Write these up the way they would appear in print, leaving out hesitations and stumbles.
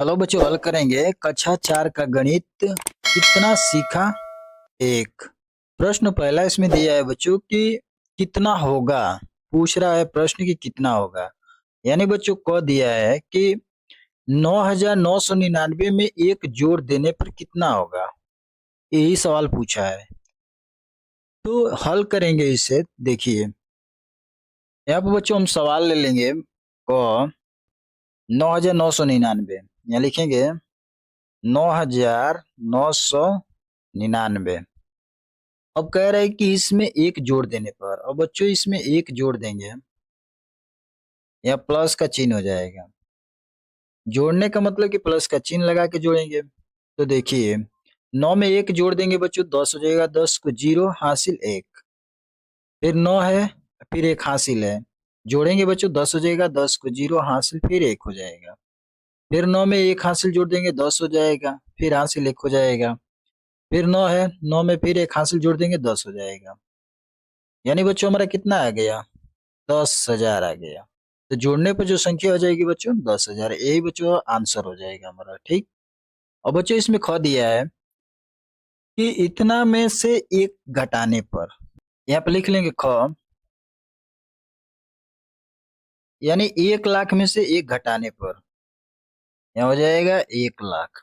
Hello बच्चों, हल करेंगे कक्षा 4 का गणित। कितना सीखा एक। प्रश्न पहला इसमें दिया है बच्चों कि कितना होगा। पूछ रहा है प्रश्न कि कितना होगा। यानी बच्चों को दिया है कि 9,999 में एक जोड़ देने पर कितना होगा। यही सवाल पूछा है, तो हल करेंगे इसे। देखिए यहाँ पर बच्चों हम सवाल ले लेंगे को 9,999, यहाँ लिखेंगे 9,999। अब कह रहे हैं कि इसमें एक जोड़ देने पर, अब बच्चों इसमें एक जोड़ देंगे या प्लस का चिन्ह हो जाएगा। जोड़ने का मतलब कि प्लस का चिन्ह लगा के जोड़ेंगे। तो देखिए 9 में एक जोड़ देंगे बच्चों 10 हो जाएगा, 10 को 0 हासिल 1, फिर 9 है, फिर एक हासिल है, जोड़ेंगे बच्चों 10 हो जाएगा, 10 को 0 हासिल फिर 1 हो जाएगा, फिर 9 में एक हासिल जोड़ देंगे 10 हो जाएगा, फिर हासिल 1 हो जाएगा, फिर 9 है, 9 में फिर एक हासिल जोड़ देंगे 10 हो जाएगा। यानी बच्चों हमारा कितना आ गया, 10,000 आ गया। तो जोड़ने पर जो संख्या हो जाएगी बच्चों 10,000, यही बच्चों आंसर हो जाएगा हमारा। ठीक। और बच्चों इसमें ख दिया है कि इतना में से एक घटाने पर, यहाँ पे लिख लेंगे ख, यानी 1,00,000 में से एक घटाने पर यहाँ हो जाएगा 1,00,000।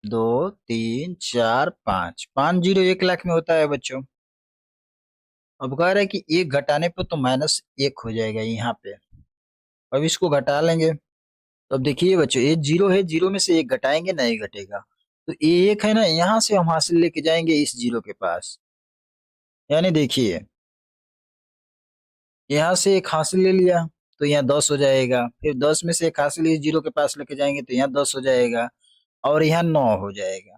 2 3 4 5, 5 जीरो 1,00,000 में होता है बच्चों। अब कह रहा है कि एक घटाने पर तो -1 हो जाएगा यहाँ पे। अब इसको घटा लेंगे। तो अब देखिए बच्चों ये जीरो है, जीरो में से एक घटाएंगे नहीं घटेगा, तो ये एक है ना, यहाँ से हम हासिल लेके जाएंगे इस जीरो के पास। यानी देखिए यहाँ से एक हासिल ले लिया तो यहाँ 10 हो जाएगा, फिर 10 में से एक हासिल इस जीरो के पास लेके जाएंगे तो यहाँ 10 हो जाएगा, और यहाँ 9 हो जाएगा।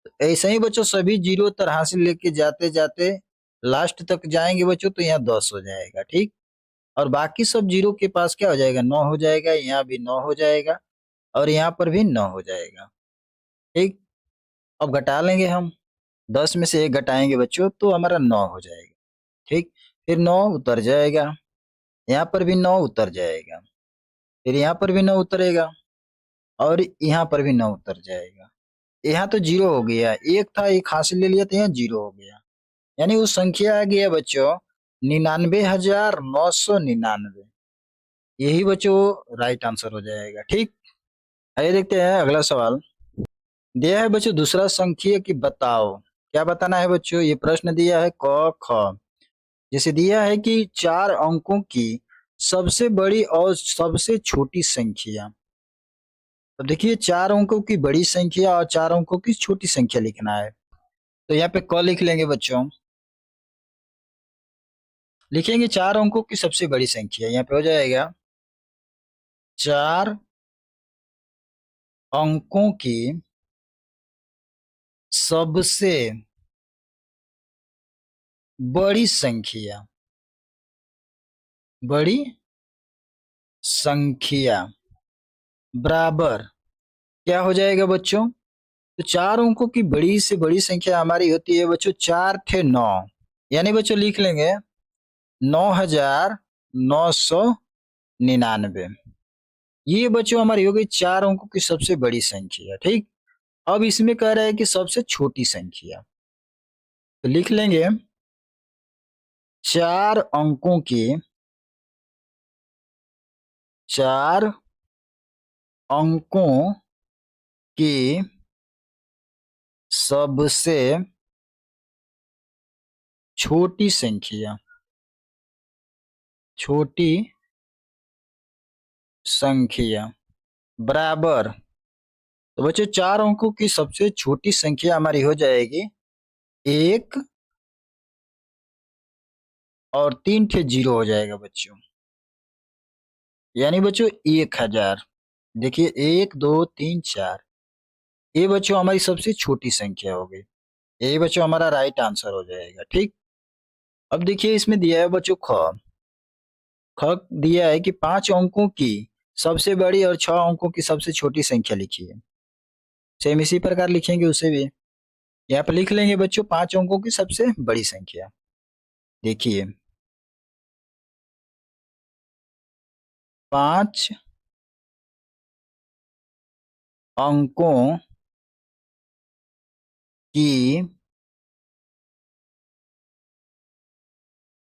तो ऐसे ही बच्चों सभी जीरो तर हासिल लेके जाते जाते लास्ट तक जाएंगे बच्चों तो यहाँ 10 हो जाएगा। ठीक। और बाकी सब जीरो के पास क्या हो जाएगा, 9 हो जाएगा, यहाँ भी 9 हो जाएगा, और यहाँ पर भी 9 हो जाएगा। ठीक। अब घटा लेंगे हम, 10 में से एक घटाएंगे बच्चों तो हमारा 9 हो जाएगा। ठीक। फिर 9 उतर जाएगा, यहाँ पर भी 9 उतर जाएगा, फिर यहाँ पर भी 9 उतरेगा, और यहाँ पर भी 9 उतर जाएगा। यहाँ तो जीरो हो गया, एक था एक हासिल ले लिया तो यहाँ जीरो हो गया। यानी वो संख्या आ गया बच्चों 99,999। यही बच्चों राइट आंसर हो जाएगा। ठीक। आइए देखते हैं अगला सवाल। दिया है बच्चों दूसरा संख्या की बताओ। क्या बताना है बच्चों, ये प्रश्न दिया है क ख। जैसे दिया है कि 4 अंकों की सबसे बड़ी और सबसे छोटी संख्या। तो देखिए 4 अंकों की बड़ी संख्या और 4 अंकों की छोटी संख्या लिखना है। तो यहाँ पे क लिख लेंगे बच्चों, लिखेंगे 4 अंकों की सबसे बड़ी संख्या, यहाँ पे हो जाएगा 4 अंकों की सबसे बड़ी संख्या, बड़ी संख्या बराबर क्या हो जाएगा बच्चों। तो 4 अंकों की बड़ी से बड़ी संख्या हमारी होती है बच्चों 4 × 9। यानी बच्चों लिख लेंगे 9,999। ये बच्चों हमारी हो गई 4 अंकों की सबसे बड़ी संख्या। ठीक। अब इसमें कह रहा है कि सबसे छोटी संख्या, तो लिख लेंगे 4 अंकों की, 4 अंकों की सबसे छोटी संख्या, छोटी संख्या बराबर। तो बच्चों 4 अंकों की सबसे छोटी संख्या हमारी हो जाएगी 1, और 3 ठे जीरो हो जाएगा बच्चों। यानी बच्चों 1,000। देखिए 1 2 3 4, ये बच्चों हमारी सबसे छोटी संख्या हो गई। यही बच्चों हमारा राइट आंसर हो जाएगा। ठीक। अब देखिए इसमें दिया है बच्चों ख। ख दिया है कि 5 अंकों की सबसे बड़ी और 6 अंकों की सबसे छोटी संख्या लिखिए। सेम इसी प्रकार लिखेंगे उसे भी। यहाँ पे लिख लेंगे बच्चों 5 अंकों की सबसे बड़ी संख्या। देखिए 5 अंकों की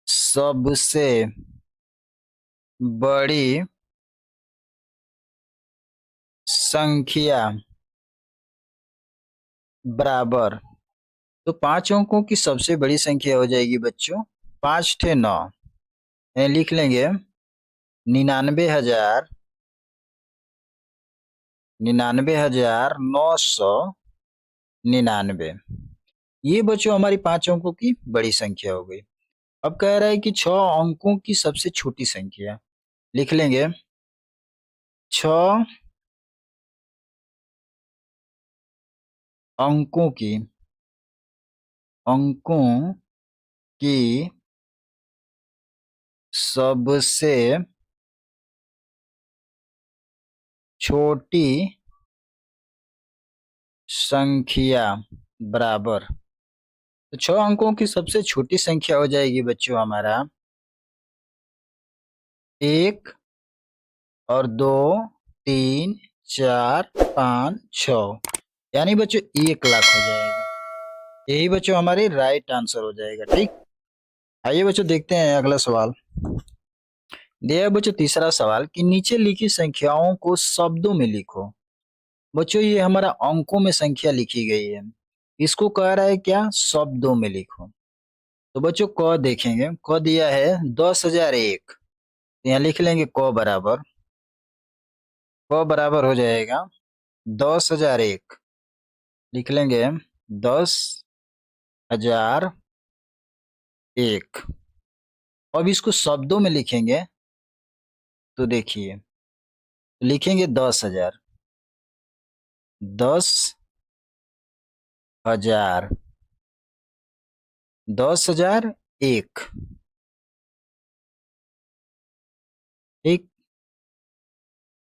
सबसे बड़ी संख्या बराबर। तो 5 अंकों की सबसे बड़ी संख्या हो जाएगी बच्चों 5 ठे 9। लिख लेंगे 99,000 99,999। ये बच्चों हमारी 5 अंकों की बड़ी संख्या हो गई। अब कह रहा है कि 6 अंकों की सबसे छोटी संख्या। लिख लेंगे 6 अंकों की सबसे छोटी संख्या बराबर। तो 6 अंकों की सबसे छोटी संख्या हो जाएगी बच्चों हमारा 1 और 2 3 4 5 6, यानी बच्चों 1 लाख हो जाएगा। यही बच्चों हमारी राइट आंसर हो जाएगा। ठीक, आइए बच्चों देखते हैं अगला सवाल। दिया है बच्चों तीसरा सवाल कि नीचे लिखी संख्याओं को शब्दों में लिखो। बच्चों ये हमारा अंकों में संख्या लिखी गई है, इसको कह रहा है क्या, शब्दों में लिखो। तो बच्चों क देखेंगे, क दिया है 10,001। यहाँ लिख लेंगे क बराबर हो जाएगा 10,001। लिख लेंगे 10,001। अब इसको शब्दों में लिखेंगे तो देखिए लिखेंगे 10,000। 10,000 10,001। ठीक,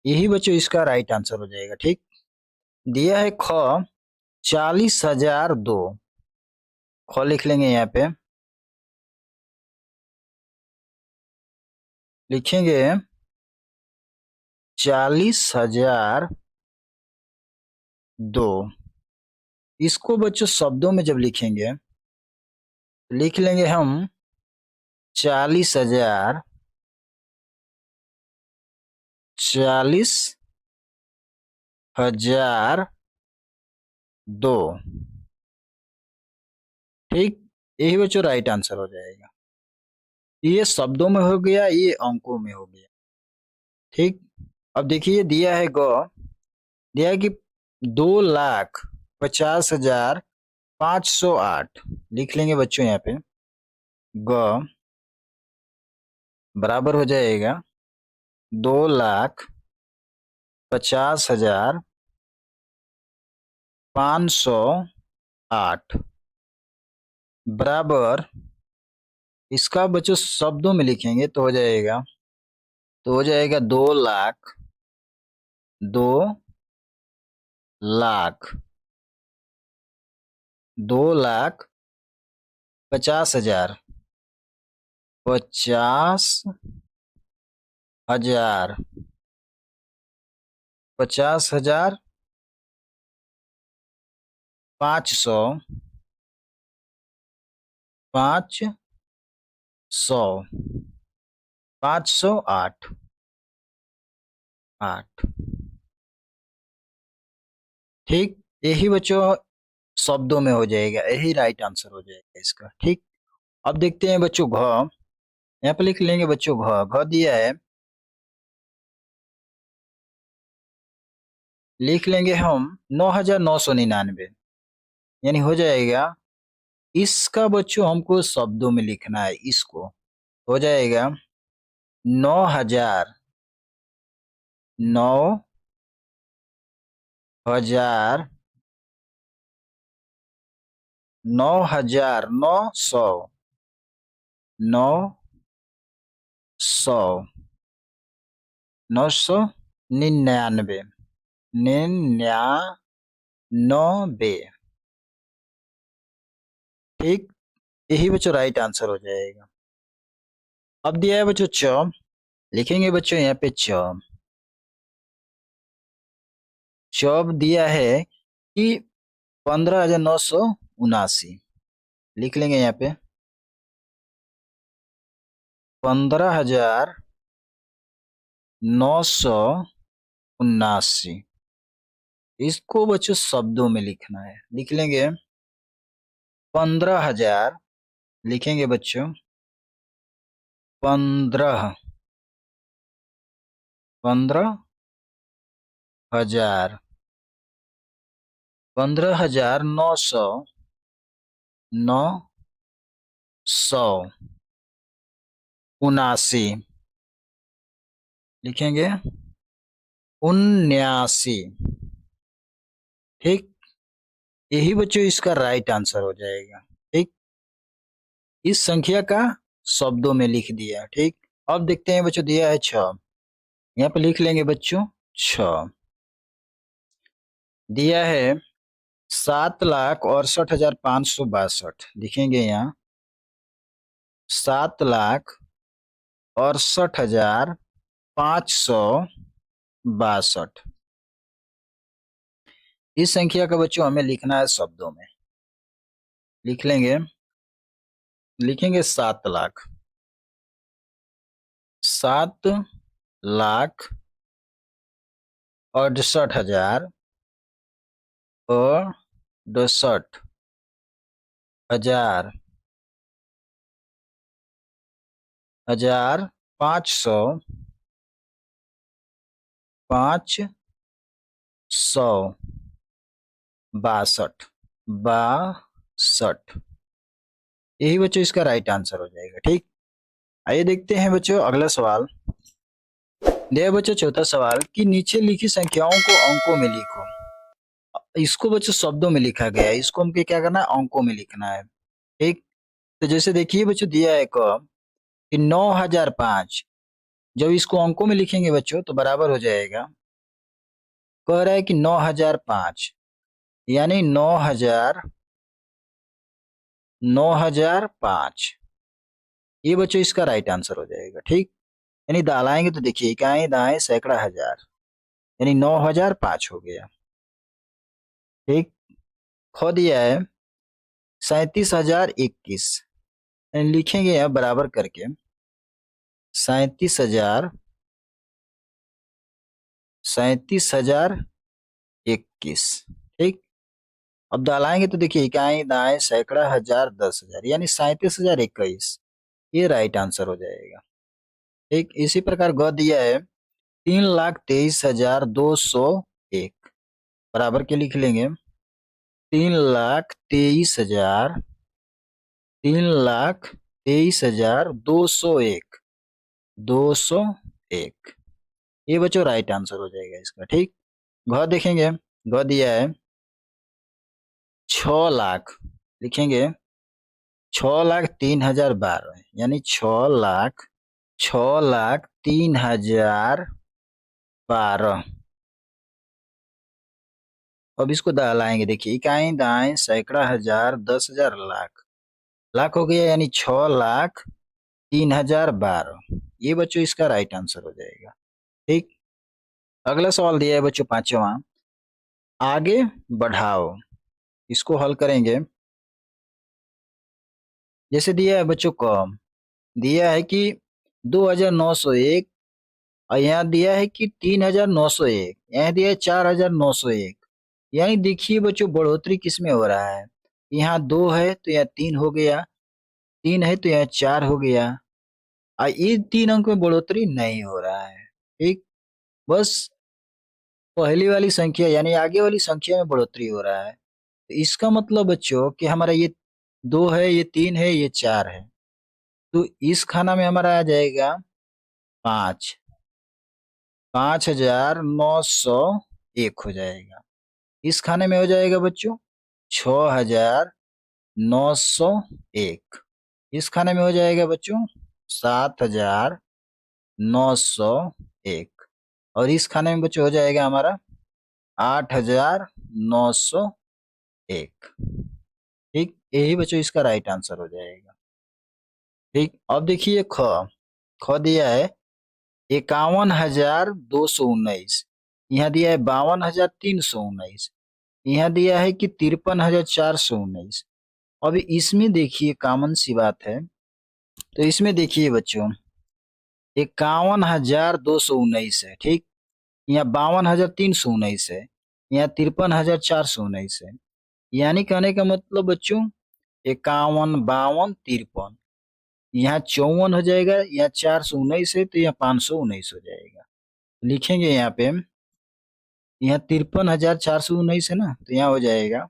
यही बच्चों इसका राइट आंसर हो जाएगा। ठीक, दिया है ख 40,002। ख लिख लेंगे, यहाँ पे लिखेंगे 40,002। इसको बच्चों शब्दों में जब लिखेंगे तो लिख लेंगे हम 40,000 40,002। ठीक, यही बच्चों राइट आंसर हो जाएगा। ये शब्दों में हो गया, ये अंकों में हो गया। ठीक, अब देखिए दिया है दिया है कि 2,50,508। लिख लेंगे बच्चों यहाँ पे ग बराबर हो जाएगा 2,50,508 बराबर। इसका बच्चों शब्दों में लिखेंगे तो हो जाएगा 2 लाख 2,50,000 50,000 50,000 500 508 8। ठीक, यही बच्चों शब्दों में हो जाएगा, यही राइट आंसर हो जाएगा इसका। ठीक, अब देखते हैं बच्चों घ। यहाँ पे लिख लेंगे बच्चों घ दिया है, लिख लेंगे हम 9,999। यानी हो जाएगा, इसका बच्चों हमको शब्दों में लिखना है। इसको हो जाएगा 9,000 9,000 9,000 900 999 99। ठीक, यही बच्चों राइट आंसर हो जाएगा। अब दिया है बच्चों च। लिखेंगे बच्चों यहाँ पे च जवाब दिया है कि 15,979 लिख लेंगे यहाँ पे 15,979। इसको बच्चों शब्दों में लिखना है, लिख लेंगे 15,000, लिखेंगे बच्चों 15 15,000 15,979 लिखेंगे 79। ठीक, यही बच्चों इसका राइट आंसर हो जाएगा। ठीक, इस संख्या का शब्दों में लिख दिया। ठीक, अब देखते हैं बच्चों, दिया है 6, यहाँ पे लिख लेंगे बच्चों 6। दिया है 7,68,562, लिखेंगे यहाँ 7,68,562। इस संख्या का बच्चों हमें लिखना है शब्दों में, लिख लेंगे, लिखेंगे 7,68,000 और 68,000 5,62 यही बच्चों इसका राइट आंसर हो जाएगा। ठीक, आइए देखते हैं बच्चों अगला सवाल। दिया बच्चों चौथा सवाल कि नीचे लिखी संख्याओं को अंकों में लिखो। इसको बच्चों शब्दों में लिखा गया है, इसको हमको क्या करना है, अंकों में लिखना है। ठीक, तो जैसे देखिए बच्चों, दिया है कि 9,005, जब इसको अंकों में लिखेंगे बच्चों तो बराबर हो जाएगा, कह रहा है कि 9,005 यानी 9,005, ये बच्चों इसका राइट आंसर हो जाएगा। ठीक, यानी दालाएंगे तो देखिए इकाई दाएं सैकड़ा हजार, यानी 9,005 हो गया। ठीक, खो दिया है 37,021, लिखेंगे यहाँ बराबर करके 37,021। ठीक, अब दालाएंगे तो देखिए इकाई दाएं सैकड़ा हजार 10,000, यानी 37,021, ये राइट आंसर हो जाएगा। ठीक, इसी प्रकार ग दिया है 3,23,201, बराबर के लिख लेंगे 3,23,000 3,23,201 201, ये बच्चों राइट आंसर हो जाएगा इसका। ठीक, घ देखेंगे, घ दिया है 6 लाख, लिखेंगे 6,03,012, यानी 6,03,012। अब इसको लाएंगे, देखिए इकाई दाएं सैकड़ा हजार 10,000 लाख, लाख हो गया, यानी 6,03,012, ये बच्चों इसका राइट आंसर हो जाएगा। ठीक, अगला सवाल दिया है बच्चों पांचवा, आगे बढ़ाओ, इसको हल करेंगे। जैसे दिया है बच्चों क, दिया है कि 2,901, और यहाँ दिया है कि 3,901, यहाँ दिया है 4,901, यानी देखिए बच्चों बढ़ोतरी किस में हो रहा है, यहाँ 2 है तो यहाँ 3 हो गया, 3 है तो यहाँ 4 हो गया, और ये 3 अंक में बढ़ोतरी नहीं हो रहा है। ठीक, बस पहली वाली संख्या यानी आगे वाली संख्या में बढ़ोतरी हो रहा है। तो इसका मतलब बच्चों कि हमारा ये 2 है, ये 3 है, ये 4 है, तो इस खाना में हमारा आ जाएगा 5, 5,901 हो जाएगा। इस खाने में हो जाएगा बच्चों 6,901। इस खाने में हो जाएगा बच्चों 7,901, और इस खाने में बच्चों हो जाएगा हमारा 8,901। ठीक, यही बच्चों इसका राइट आंसर हो जाएगा। ठीक, अब देखिए ख, ख दिया है 51,219, यहाँ दिया है 52,319, यहाँ दिया है कि 53,419। अभी इसमें देखिए कॉमन सी बात है, तो इसमें देखिए बच्चों 51,219 है, ठीक। यहाँ 52,319 है, यहाँ 53,419 है। यानी कहने का मतलब बच्चों 51, 52, 53, यहाँ 54 हो जाएगा, यहाँ 419 है तो यहाँ 519 हो जाएगा। लिखेंगे यहाँ पे, यहाँ 53,419 है ना, तो यहाँ हो जाएगा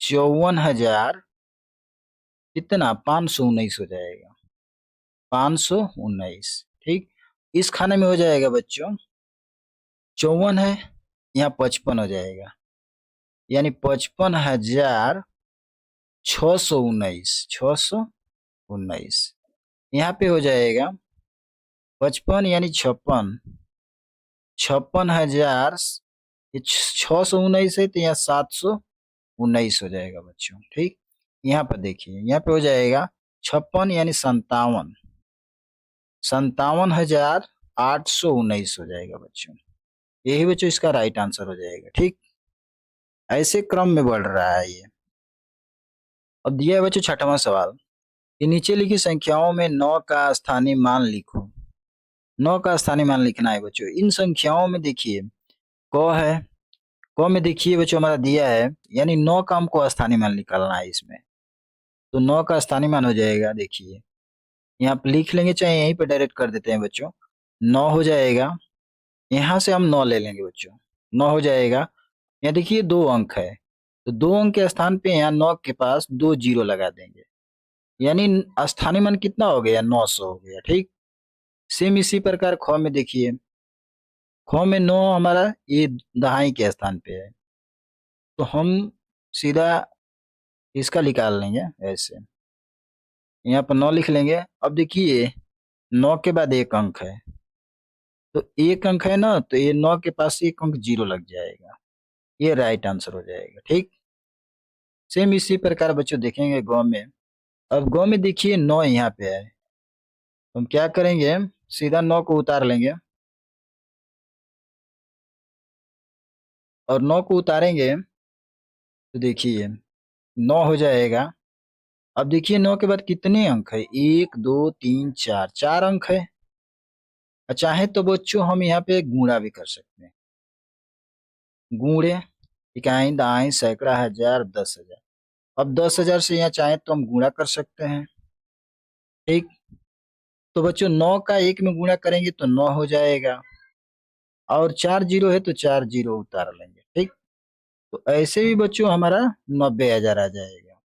54,000 कितना 519 हो जाएगा, 519, ठीक। इस खाने में हो जाएगा बच्चों 54 है, यहाँ 55 हो जाएगा, यानी 55,619, 619। यहाँ पे हो जाएगा 55 यानी 56, 56,000, ये 619 है तो यहाँ 719 हो जाएगा बच्चों, ठीक। यहाँ पर देखिए, यहाँ पे हो जाएगा 56 यानी 57, 57,819 हो जाएगा बच्चों। यही बच्चों इसका राइट आंसर हो जाएगा, ठीक। ऐसे क्रम में बढ़ रहा है ये। अब दिया है बच्चों छठवां सवाल कि नीचे लिखी संख्याओं में 9 का स्थानीय मान लिखो। 9 का स्थानीय मान लिखना है बच्चों। इन संख्याओं में देखिए क है, क में देखिए बच्चों हमारा दिया है, यानी 9 का हमको स्थानीय मान निकालना है इसमें। तो 9 का स्थानीय मान हो जाएगा, देखिए यहाँ पे लिख लेंगे, चाहे यहीं पे डायरेक्ट कर देते हैं बच्चों। 9 हो जाएगा, यहाँ से हम 9 ले लेंगे बच्चों, 9 हो जाएगा। यहाँ देखिए 2 अंक है, तो 2 अंक के स्थान पे यहाँ 9 के पास 2 जीरो लगा देंगे, यानी स्थानीय मान कितना हो गया, 900 हो गया, ठीक। सेम इसी प्रकार ख में देखिए, ख में 9 हमारा ये दहाई के स्थान पे है, तो हम सीधा इसका निकाल लेंगे ऐसे, यहाँ पर 9 लिख लेंगे। अब देखिए 9 के बाद 1 अंक है, तो 1 अंक है ना, तो ये 9 के पास 1 अंक जीरो लग जाएगा, ये राइट आंसर हो जाएगा, ठीक। सेम इसी प्रकार बच्चों देखेंगे गौ में। अब गौ में देखिए 9 यहाँ पे है, तो हम क्या करेंगे, सीधा 9 को उतार लेंगे, और 9 को उतारेंगे तो देखिए 9 हो जाएगा। अब देखिए 9 के बाद कितने अंक है, 1 2 3 4, 4 अंक है। और चाहे तो बच्चों हम यहाँ पे गुणा भी कर सकते हैं, गुणे, इकाई दाई सैकड़ा हजार 10,000। अब 10,000 से यहाँ चाहे तो हम गुणा कर सकते हैं, ठीक। तो बच्चों 9 का 1 में गुणा करेंगे तो 9 हो जाएगा, और 4 जीरो है तो 4 जीरो उतार लेंगे, ठीक। तो ऐसे भी बच्चों हमारा 90,000 आ जाएगा।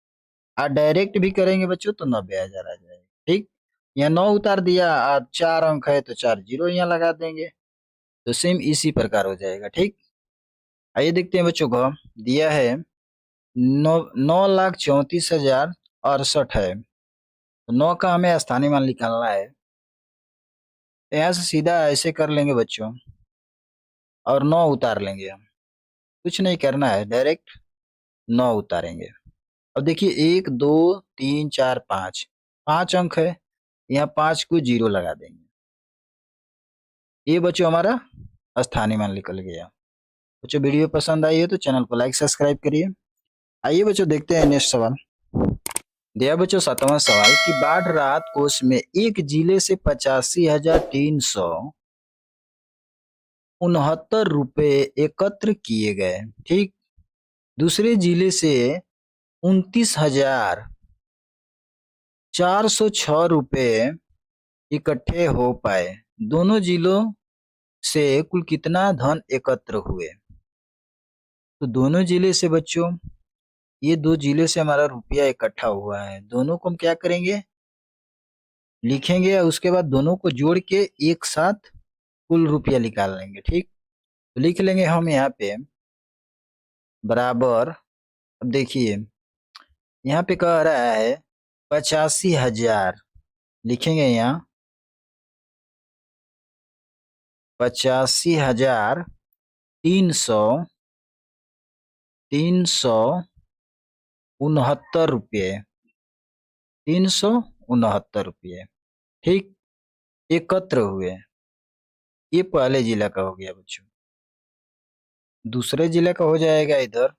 और डायरेक्ट भी करेंगे बच्चों तो 90,000 आ जाएगा, ठीक। यहाँ 9 उतार दिया, और 4 अंक है तो 4 जीरो यहाँ लगा देंगे, तो सेम इसी प्रकार हो जाएगा, ठीक। आइए देखते हैं बच्चों को दिया है 9,34,068 है, तो 9 का हमें स्थानीय मान निकालना है। तो यहाँ से सीधा ऐसे कर लेंगे बच्चों, और 9 उतार लेंगे हम, कुछ नहीं करना है, डायरेक्ट 9 उतारेंगे। अब देखिए 1 2 3 4 5, 5 अंक है, यहाँ 5 को जीरो लगा देंगे, ये बच्चों हमारा स्थानीय मान निकल गया। बच्चों वीडियो पसंद आई है तो चैनल को लाइक सब्सक्राइब करिए। आइए बच्चों देखते हैं नेक्स्ट सवाल। दिया बच्चों 7वां सवाल कि बाढ़ राहत कोष में एक जिले से 85,369 रुपए एकत्र किए गए, ठीक। दूसरे जिले से 29,406 रुपए इकट्ठे हो पाए। दोनों जिलों से कुल कितना धन एकत्र हुए। तो दोनों जिले से बच्चों, ये 2 जिले से हमारा रुपया इकट्ठा हुआ है, दोनों को हम क्या करेंगे, लिखेंगे, और उसके बाद दोनों को जोड़ के एक साथ कुल रुपया निकाल लेंगे, ठीक। तो लिख लेंगे हम यहाँ पे बराबर। अब देखिए यहाँ पे कह रहा है 85,000, लिखेंगे यहाँ 85,369 रुपये, 369 रुपये, ठीक, एकत्र हुए। ये पहले जिला का हो गया बच्चों। दूसरे जिले का हो जाएगा इधर,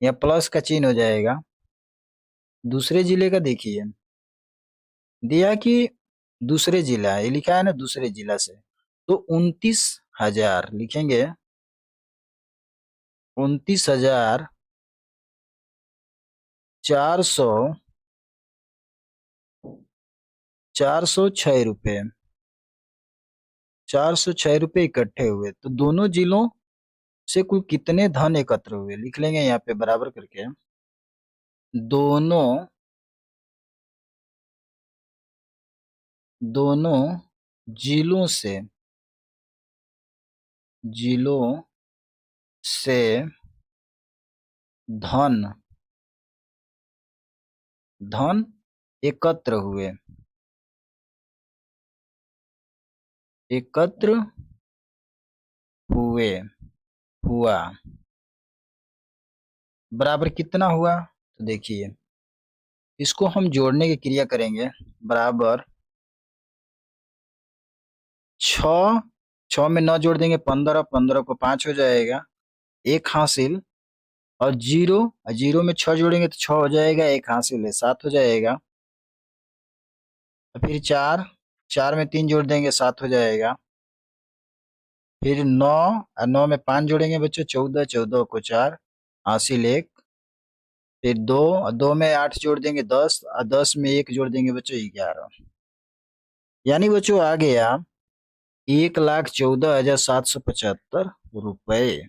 या प्लस का चिन्ह हो जाएगा। दूसरे जिले का देखिए, दिया कि दूसरे जिला, ये लिखा है ना दूसरे जिला से, तो 29,000 लिखेंगे। 29,400 406 रुपये, 406 रुपये इकट्ठे हुए। तो दोनों जिलों से कुल कितने धन एकत्र हुए लिख लेंगे यहाँ पे बराबर करके। दोनों दोनों जिलों से धन धन एकत्र हुए हुआ बराबर कितना हुआ, तो देखिए इसको हम जोड़ने की क्रिया करेंगे। बराबर 6, 6 में 9 जोड़ देंगे 15, 15 को 5 हो जाएगा, एक हासिल। और जीरो, जीरो में 6 जोड़ेंगे तो 6 हो जाएगा, एक हासिल है 7 हो जाएगा। फिर 4, 4 में 3 जोड़ देंगे 7 हो जाएगा। फिर 9, और 9 में 5 जोड़ेंगे बच्चों 14, 14 को 4 हासिल एक। फिर 2, और 2 में 8 जोड़ देंगे 10, और 10 में 1 जोड़ देंगे बच्चों 11। यानी बच्चों आ गया 1,14,775 रुपए।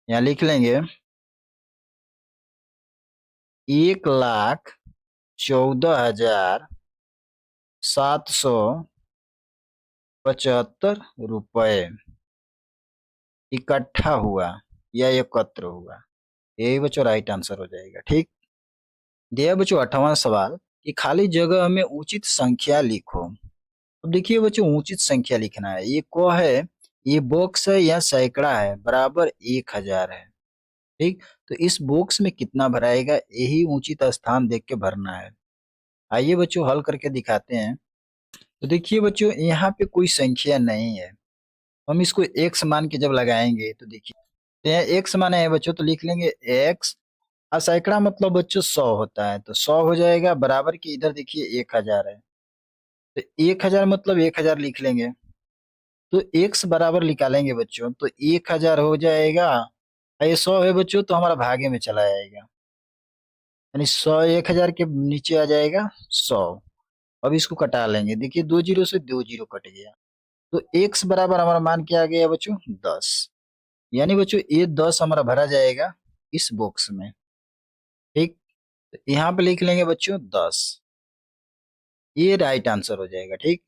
यहाँ लिख लेंगे 1,14,775 रुपए इकट्ठा हुआ या एकत्र हुआ। यही बच्चों राइट आंसर हो जाएगा। ठीक, दिया बच्चों 8वां सवाल कि खाली जगह में उचित संख्या लिखो। अब देखिए बच्चों उचित संख्या लिखना है। ये को है, ये बॉक्स है या सैकड़ा है, बराबर 1,000 है। ठीक, तो इस बॉक्स में कितना भराएगा, यही उचित स्थान देख के भरना है। आइए बच्चों हल करके दिखाते हैं। तो देखिए बच्चों यहाँ पे कोई संख्या नहीं है, हम इसको x मान के जब लगाएंगे तो देखिए, तो यहाँ x माना है बच्चों, तो लिख लेंगे x। और सैकड़ा मतलब बच्चों 100 होता है, तो 100 हो जाएगा। बराबर की इधर देखिए 1,000 है, तो 1,000 मतलब 1,000 लिख लेंगे। तो x बराबर निकालेंगे बच्चों, तो 1,000 हो जाएगा। और ये 100 है बच्चों, तो हमारा भागे में चला जाएगा, यानी 100 1,000 के नीचे आ जाएगा 100। अब इसको कटा लेंगे, देखिए 2 जीरो से 2 जीरो कट गया। तो x बराबर हमारा मान क्या आ गया बच्चों 10। यानी बच्चों ये 10 हमारा भरा जाएगा इस बॉक्स में। ठीक, तो यहाँ पे लिख लेंगे बच्चों 10, ये राइट आंसर हो जाएगा। ठीक,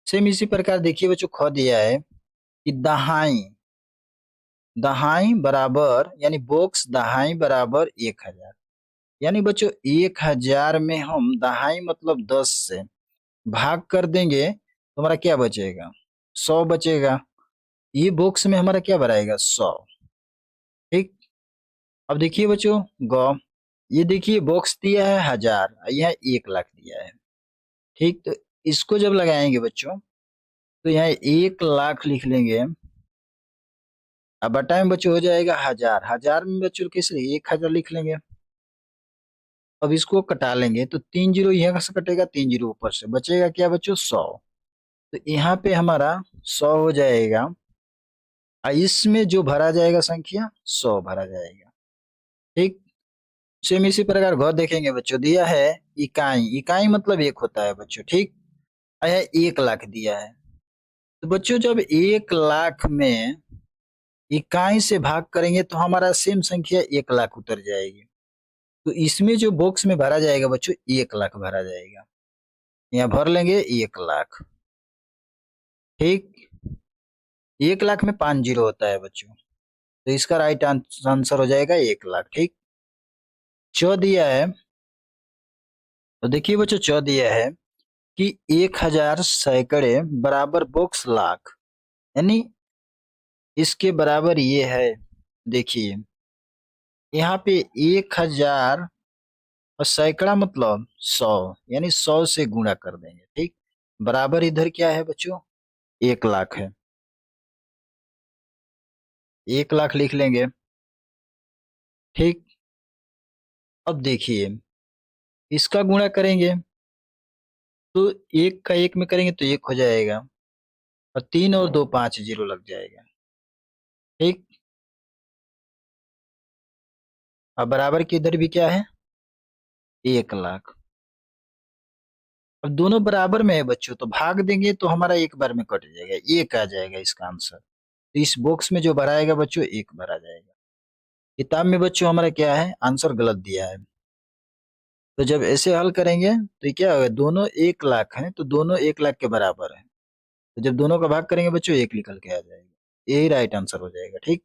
सेम इसी प्रकार देखिए बच्चों ख दिया है कि दहाई, दहाई बराबर, यानी बॉक्स दहाई बराबर 1,000। यानी बच्चों 1,000 में हम दहाई मतलब 10 से भाग कर देंगे तो हमारा क्या बचेगा, 100 बचेगा। ये बॉक्स में हमारा क्या भराएगा 100। ठीक, अब देखिए बच्चों ग, ये देखिए बॉक्स दिया है 1,000, यहाँ 1,00,000 दिया है। ठीक, तो इसको जब लगाएंगे बच्चों तो यहाँ 1,00,000 लिख लेंगे। अब बटा में बच्चों हो जाएगा 1,000, 1,000 में बच्चों कैसे 1,000 लिख लेंगे। अब इसको कटा लेंगे तो 3 जीरो यहाँ से कटेगा, 3 जीरो ऊपर से बचेगा क्या बच्चों 100। तो यहाँ पे हमारा 100 हो जाएगा, और इसमें जो भरा जाएगा संख्या 100 भरा जाएगा। ठीक, सेम इसी प्रकार घ देखेंगे बच्चों, दिया है इकाई, इकाई मतलब एक होता है बच्चों। ठीक, यह 1,00,000 दिया है, तो बच्चों जब 1,00,000 में इकाई से भाग करेंगे तो हमारा सेम संख्या 1,00,000 उतर जाएगी। तो इसमें जो बॉक्स में भरा जाएगा बच्चों 1,00,000 भरा जाएगा, यहाँ भर लेंगे 1,00,000। ठीक, 1,00,000 में 5 जीरो होता है बच्चों, तो इसका राइट आंसर हो जाएगा 1,00,000। ठीक, च दिया है, तो देखिए बच्चों च दिया है कि 1,000 सैकड़े बराबर बॉक्स लाख, यानी इसके बराबर ये है। देखिए यहाँ पे 1,000 और सैकड़ा मतलब 100, यानी 100 से गुणा कर देंगे। ठीक, बराबर इधर क्या है बच्चों 1,00,000 है, 1,00,000 लिख लेंगे। ठीक, अब देखिए इसका गुणा करेंगे तो 1 का 1 में करेंगे तो 1 हो जाएगा, और 3 और 2 5 जीरो लग जाएगा। ठीक, अब बराबर की इधर भी क्या है, 1,00,000। अब दोनों बराबर में है बच्चों, तो भाग देंगे तो हमारा एक बार में कट जाएगा, 1 आ जाएगा इसका आंसर। तो इस बॉक्स में जो भरा आएगा बच्चों 1 भरा जाएगा। किताब में बच्चों हमारा क्या है, आंसर गलत दिया है। तो जब ऐसे हल करेंगे तो क्या होगा, दोनों 1,00,000 हैं तो दोनों 1,00,000 के बराबर है। तो जब दोनों का भाग करेंगे बच्चों 1 निकल के आ जाएगा, यही राइट आंसर हो जाएगा। ठीक,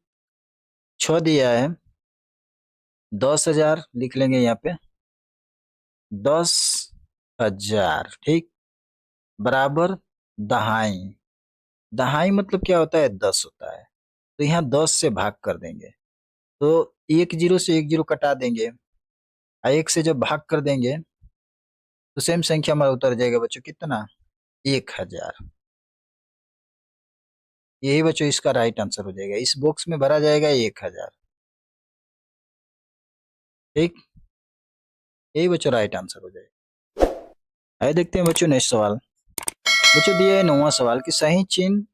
6 दिया है, 10,000 लिख लेंगे यहाँ पे, 10,000। ठीक, बराबर दहाई, दहाई मतलब क्या होता है, 10 होता है। तो यहाँ 10 से भाग कर देंगे तो 1 जीरो से 1 जीरो कटा देंगे, और 1 से जब भाग कर देंगे तो सेम संख्या हमारा उतर जाएगा बच्चों, कितना, 1,000। यही बच्चों इसका राइट आंसर हो जाएगा, इस बॉक्स में भरा जाएगा 1,000। ठीक, यही बच्चों राइट आंसर हो जाएगा। आइए देखते हैं बच्चों नेक्स्ट सवाल। बच्चों दिया है 9वां सवाल कि सही चिन्ह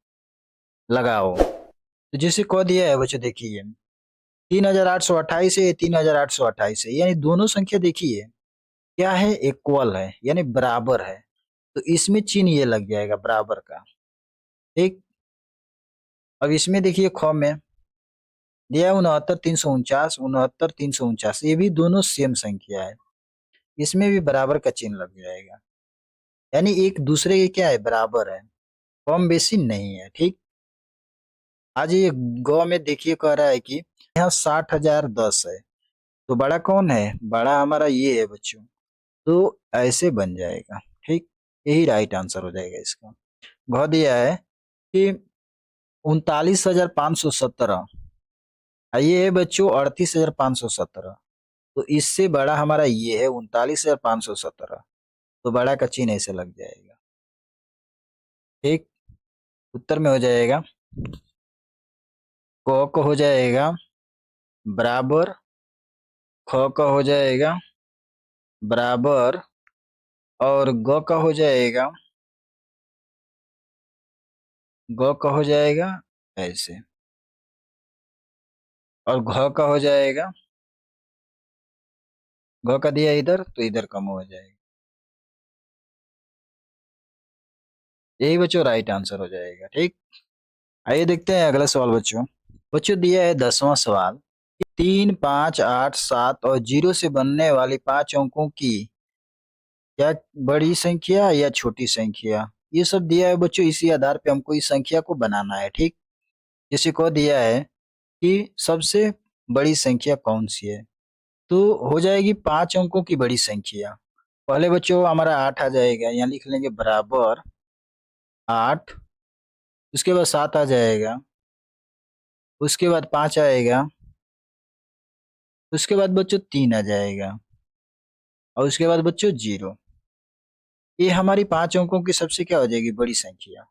लगाओ। तो जैसे कह दिया है बच्चों, देखिए 3,828 है, 3,828 है, यानी दोनों संख्या देखिए क्या है, इक्वल है यानी बराबर है। तो इसमें चिन्ह ये लग जाएगा बराबर का। ठीक, अब इसमें देखिए ख में दिया है 69,349, 69,349, ये भी दोनों सेम संख्या है, इसमें भी बराबर का चिन्ह लग जाएगा, यानी एक दूसरे के क्या है, बराबर है, कम बेसी नहीं है। ठीक, आज ये ग में देखिए कह रहा है कि यहाँ 60,010 है, तो बड़ा कौन है, बड़ा हमारा ये है बच्चों, तो ऐसे बन जाएगा। ठीक, यही राइट आंसर हो जाएगा इसका। घ दिया है कि 39,517, ये है बच्चों 38,517, तो इससे बड़ा हमारा ये है 39,517, तो बड़ा का चिन्ह ऐसे लग जाएगा। ठीक, उत्तर में हो जाएगा क का हो जाएगा बराबर, ख का हो जाएगा बराबर, और ग का हो जाएगा, ग का हो जाएगा ऐसे, और घ का हो जाएगा, घ का दिया इधर तो इधर कम हो जाएगा। यही बच्चों राइट आंसर हो जाएगा। ठीक, आइए देखते हैं अगला सवाल बच्चों। बच्चों दिया है 10वां सवाल, 3, 5, 8, 7 और 0 से बनने वाली 5 अंकों की क्या बड़ी संख्या या छोटी संख्या, ये सब दिया है बच्चों, इसी आधार पे हमको इस संख्या को बनाना है। ठीक, जैसे को दिया है कि सबसे बड़ी संख्या कौन सी है, तो हो जाएगी 5 अंकों की बड़ी संख्या। पहले बच्चों हमारा 8 आ जाएगा, यहाँ लिख लेंगे बराबर 8, उसके बाद 7 आ जाएगा, उसके बाद 5 आएगा, उसके बाद बच्चों 3 आ जाएगा, और उसके बाद बच्चों 0। ये हमारी 5 अंकों की सबसे क्या हो जाएगी, बड़ी संख्या।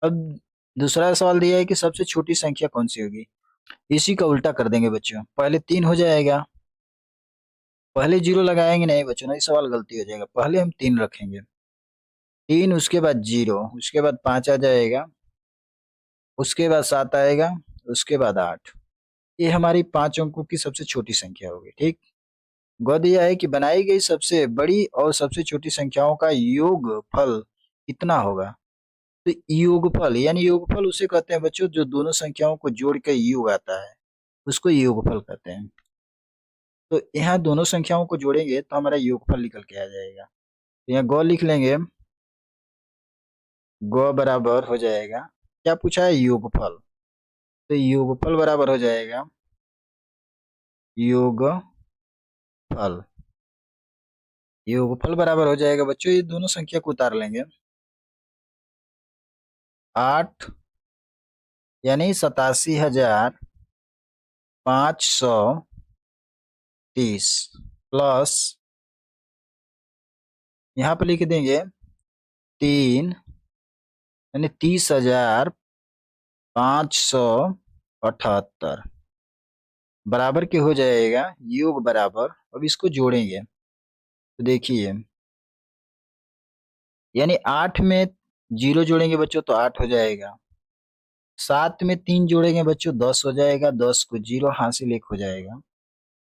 अब दूसरा सवाल दिया है कि सबसे छोटी संख्या कौन सी होगी, इसी का उल्टा कर देंगे बच्चों, पहले 3 हो जाएगा, पहले 0 लगाएंगे नहीं बच्चों, नहीं सवाल गलती हो जाएगा, पहले हम 3 रखेंगे, 3 उसके बाद 0, उसके बाद 5 आ जाएगा, उसके बाद 7 आएगा, उसके बाद 8। ये हमारी 5 अंकों की सबसे छोटी संख्या होगी। ठीक, ग दिया है कि बनाई गई सबसे बड़ी और सबसे छोटी संख्याओं का योगफल कितना होगा। तो योगफल यानी योगफल उसे कहते हैं बच्चों जो दोनों संख्याओं को जोड़ के योग आता है, उसको योगफल कहते हैं। तो यहाँ दोनों संख्याओं को जोड़ेंगे तो हमारा योगफल निकल के आ जाएगा। तो यहाँ ग लिख लेंगे, ग बराबर हो जाएगा, क्या पूछा है, योगफल, तो योगफल बराबर हो जाएगा योगफल, योगफल बराबर हो जाएगा बच्चों, ये दोनों संख्या को उतार लेंगे, 8 यानी 87,530 प्लस यहाँ पे लिख देंगे 3 यानी 30,578 बराबर के हो जाएगा योग बराबर। अब इसको जोड़ेंगे तो देखिए, यानी 8 में 0 जोड़ेंगे बच्चों तो 8 हो जाएगा, 7 में 3 जोड़ेंगे बच्चों 10 हो जाएगा, 10 को 0 हासिल 1 हो जाएगा,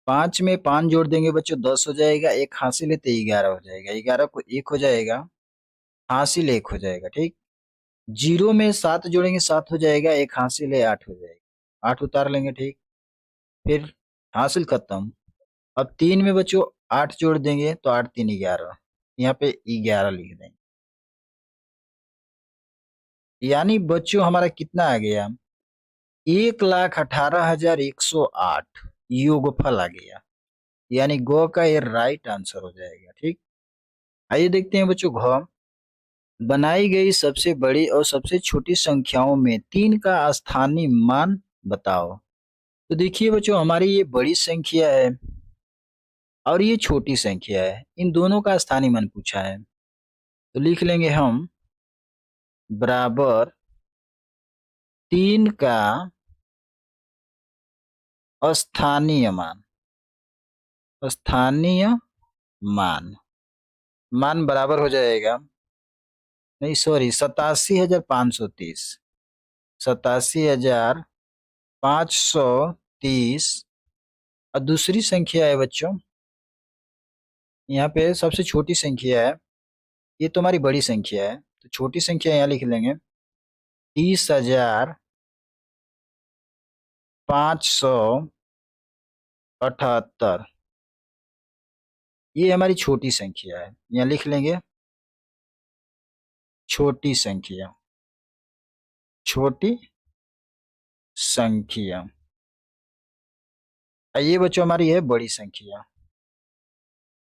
5 में 5 जोड़ देंगे बच्चों 10 हो जाएगा, 1 हासिल है तो 11 हो जाएगा, 11 को 1 हो जाएगा, हासिल 1 हो जाएगा। ठीक, 0 में 7 जोड़ेंगे 7 हो जाएगा, 1 हासिल है 8 हो जाएगा, 8 उतार लेंगे। ठीक, फिर हासिल खत्म। अब 3 में बच्चों 8 जोड़ देंगे तो 8 3 11, यहाँ पे 11 लिख देंगे। यानी बच्चों हमारा कितना आ गया, 1,18,108 योगफल आ गया, यानी गौ का ये राइट आंसर हो जाएगा। ठीक, आइए देखते हैं बच्चों, घ बनाई गई सबसे बड़ी और सबसे छोटी संख्याओं में 3 का स्थानीय मान बताओ। तो देखिए बच्चों, हमारी ये बड़ी संख्या है और ये छोटी संख्या है, इन दोनों का स्थानीय मान पूछा है, तो लिख लेंगे हम बराबर 3 का स्थानीय मान, स्थानीय मान, मान बराबर हो जाएगा, नहीं सॉरी 87,530, 87,530। और दूसरी संख्या है बच्चों, यहाँ पे सबसे छोटी संख्या है, ये तो हमारी बड़ी संख्या है, तो छोटी संख्या यहाँ लिख लेंगे 30,578, ये हमारी छोटी संख्या है, यहाँ लिख लेंगे छोटी संख्या, छोटी संख्या। और ये बच्चों हमारी है बड़ी संख्या,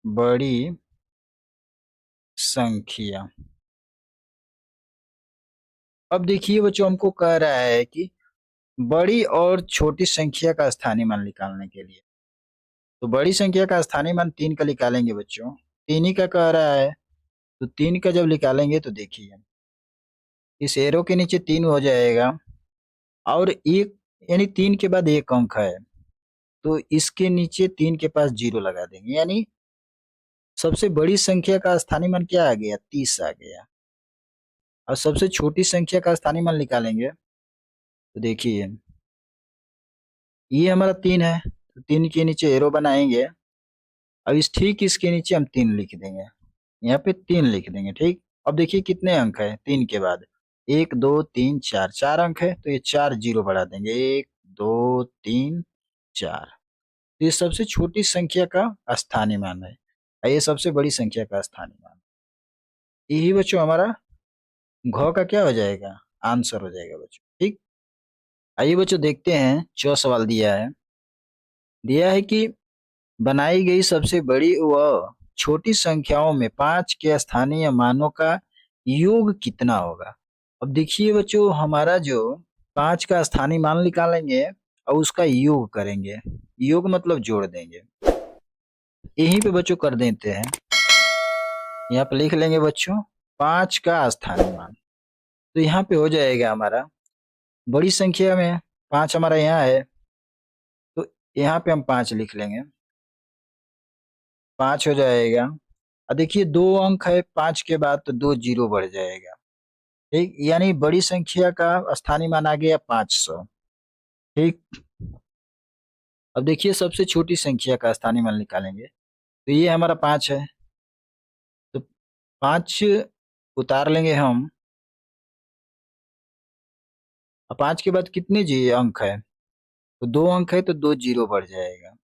बड़ी संख्या। अब देखिए बच्चों, हमको कह रहा है कि बड़ी और छोटी संख्या का स्थानीय मान निकालने के लिए, तो बड़ी संख्या का स्थानीय मान 3 का निकालेंगे बच्चों, 3 ही का कह रहा है, तो 3 का जब निकालेंगे तो देखिए इस एरो के नीचे 3 हो जाएगा और एक, यानी 3 के बाद एक अंक है, तो इसके नीचे 3 के पास 0 लगा देंगे, यानी सबसे बड़ी संख्या का स्थानीय मान क्या आ गया, 30 आ गया। और सबसे छोटी संख्या का स्थानीय मान निकालेंगे तो देखिए ये हमारा 3 है, तो 3 के नीचे एरो बनाएंगे, अब इस ठीक इसके नीचे हम 3 लिख देंगे, यहाँ पे 3 लिख देंगे। ठीक, अब देखिए कितने अंक है 3 के बाद, 1 2 3 4, 4 अंक है, तो ये 4 0 बढ़ा देंगे, 1 2 3 4। तो ये सबसे छोटी संख्या का स्थानीय मान है और ये सबसे बड़ी संख्या का स्थानीय मान। यही बच्चों हमारा घ का क्या हो जाएगा, आंसर हो जाएगा बच्चों। ठीक, आइए बच्चों देखते हैं, जो सवाल दिया है कि बनाई गई सबसे बड़ी व छोटी संख्याओं में 5 के स्थानीय मानों का योग कितना होगा। अब देखिए बच्चों, हमारा जो 5 का स्थानीय मान निकालेंगे और उसका योग करेंगे, योग मतलब जोड़ देंगे, यहीं पे बच्चों कर देते हैं, यहाँ पे लिख लेंगे बच्चों 5 का स्थानीय मान, तो यहाँ पे हो जाएगा हमारा बड़ी संख्या में 5 हमारा यहाँ है, तो यहाँ पे हम 5 लिख लेंगे, 5 हो जाएगा। और देखिए 2 अंक है 5 के बाद, तो 2 0 बढ़ जाएगा। ठीक, यानी बड़ी संख्या का स्थानीय मान आ गया 500। ठीक, अब देखिए सबसे छोटी संख्या का स्थानीय मान निकालेंगे, तो ये हमारा 5 है, तो 5 उतार लेंगे हम, और 5 के बाद कितने जी अंक है, तो 2 अंक है, तो 2 0 बढ़ जाएगा,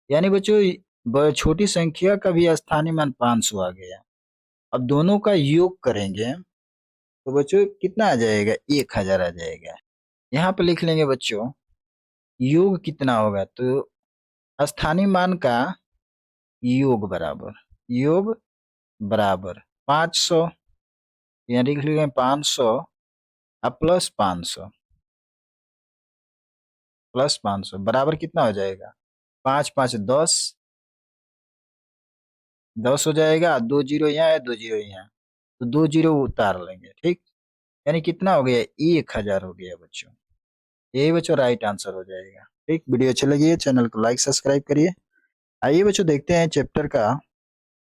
यानी बच्चों छोटी संख्या का भी स्थानीय मान 500 आ गया। अब दोनों का योग करेंगे तो बच्चों कितना आ जाएगा, 1000 आ जाएगा। यहाँ पे लिख लेंगे बच्चों योग कितना होगा, तो स्थानीय मान का योग बराबर 500, यहाँ लिख लेंगे 500 अब प्लस 500 बराबर कितना हो जाएगा, 5 5 10, 10 हो जाएगा, 2 0 यहाँ है 2 0 यहाँ, तो 2 0 उतार लेंगे। ठीक, यानी कितना हो गया, 1000 हो गया बच्चों। यही बच्चों राइट आंसर हो जाएगा। ठीक, वीडियो अच्छी लगी है चैनल को लाइक सब्सक्राइब करिए। आइए बच्चों देखते हैं चैप्टर का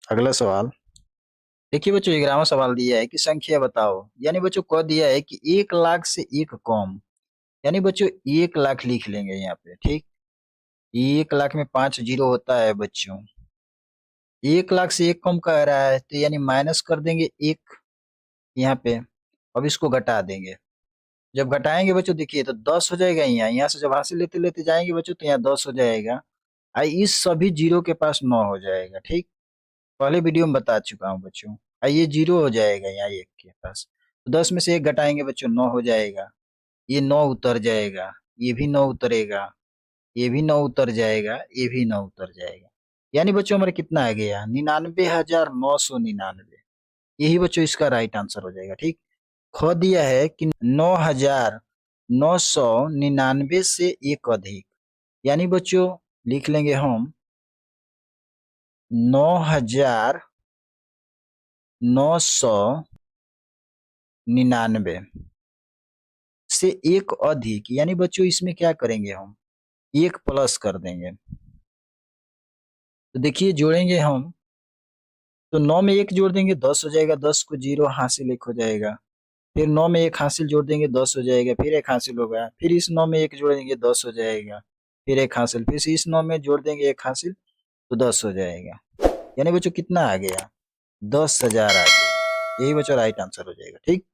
अगला सवाल। देखिए बच्चों 11वां सवाल दिया है कि संख्या बताओ, यानी बच्चों कह दिया है कि 1 लाख से एक कम, यानी बच्चों 1 लाख लिख लेंगे यहाँ पे। ठीक, 1 लाख में 5 जीरो होता है बच्चों। 1 लाख से एक कम कह रहा है तो यानी माइनस कर देंगे एक यहाँ पे। अब इसको घटा देंगे। जब घटाएंगे बच्चों देखिए तो 10 हो जाएगा। यहाँ यहाँ से जब हासिल लेते लेते जाएंगे बच्चों तो यहाँ 10 हो जाएगा। इस सभी जीरो के पास 9 हो जाएगा। ठीक, पहले वीडियो में बता चुका हूँ बच्चों। ये जीरो हो जाएगा यहाँ एक के पास, तो 10 में से एक घटाएंगे बच्चों 9 हो जाएगा। ये 9 उतर जाएगा, ये भी 9 उतरेगा, ये भी 9 उतर जाएगा, ये भी 9 उतर जाएगा। यानी बच्चों हमारा कितना आ गया, 99,999। यही बच्चों इसका राइट आंसर हो जाएगा। ठीक, ख दिया है कि 9,999 से एक अधिक, यानी बच्चों लिख लेंगे हम 9,999 से एक अधिक, यानी बच्चों इसमें क्या करेंगे हम, एक प्लस कर देंगे। तो देखिए जोड़ेंगे हम तो 9 में एक जोड़ देंगे 10 हो जाएगा, 10 को जीरो हासिल एक हो जाएगा। फिर 9 में एक हासिल जोड़ देंगे 10 हो जाएगा, फिर एक हासिल होगा, फिर इस 9 में एक जोड़ेंगे 10 हो जाएगा, फिर एक हासिल, फिर से इस 9 में जोड़ देंगे एक हासिल तो 10 हो जाएगा। यानी बच्चों कितना आ गया, 10,000 आ गया। यही बच्चों राइट आंसर हो जाएगा। ठीक,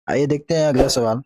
आइए देखते हैं अगला सवाल।